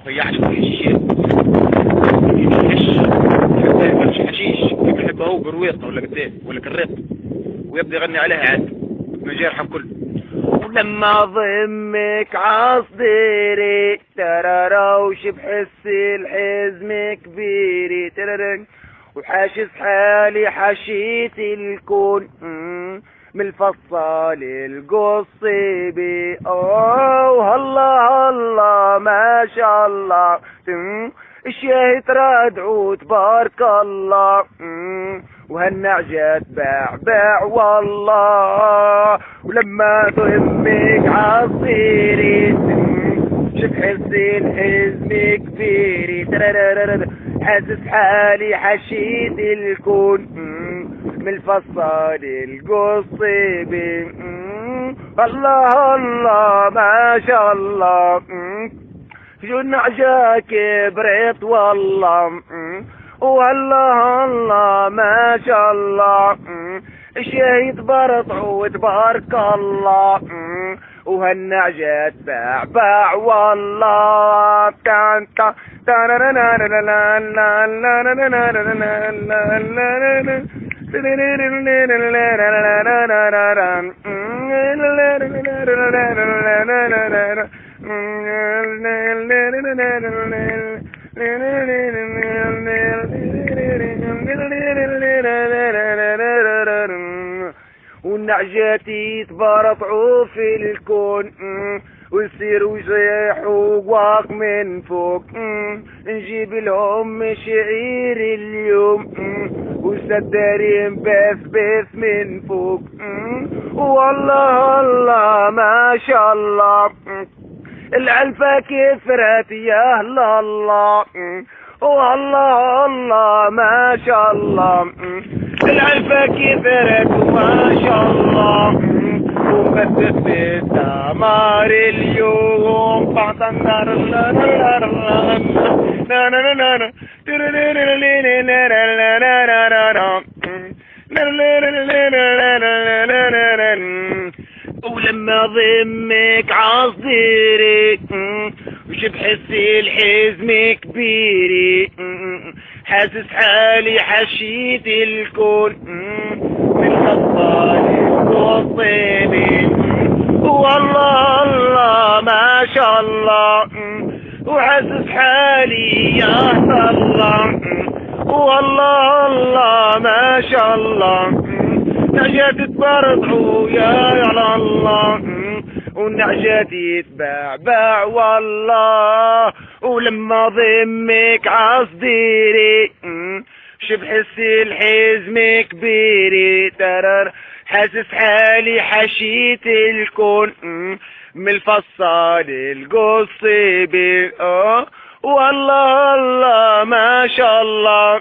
يعشق الشيء يحش حتى يمشي حشيش يحب هو قرويطة ولا قديه ولا كريط ويبدأ يغني عليها عاد من جرحه كله. ولما ضمك عصديري تراروش بحس الحزم كبيري تررن وحاشس حالي حشيت الكون من الفصال القصيبي اوه الله الله ما شاء الله الشاي ترادعو تبارك الله وهالنعجة تباع والله. ولما ضمك عصيري شبح الزين حزمي كبيري حاسس حالي حشيد الكون من الفصال القصيبي الله الله ما شاء الله شو النعجة كبرت والله والله الله ما شاء الله الشهيد برطع وتبارك الله وهالنعجة باع والله كان والنعجاتي تبرطعوا في الكون ويصير ويصيح وواق من فوق نجيب لهم شعير اليوم وسدارين بث من فوق والله الله ما شاء الله العلفة كثرت يا الله والله الله ما شاء الله العلفة كثرت ما شاء الله ومدت بالدمار اليوم بعد النار ولما ضمك عصيري وشبحس الحزم كبيري حاسس حالي حشيت الكون من الخطال الصيبي والله الله ما شاء الله وحاسس حالي يا الله والله الله ما شاء الله نعجات تبرطعوا يا الله والنعجاتي تباع والله. ولما ضمك عصديري شبحس الحزم كبيري ترر حاسس حالي حشيت الكون من الفصال القصيبي والله الله ما شاء الله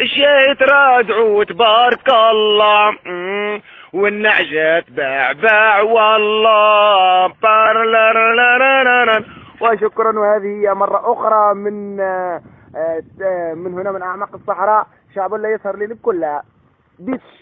الشاي ترادعوا تبارك الله والنعجة باع والله. وشكرا. وهذه هي مرة أخرى من هنا من أعماق الصحراء شعب لا يسهر لي بكلها بيتش.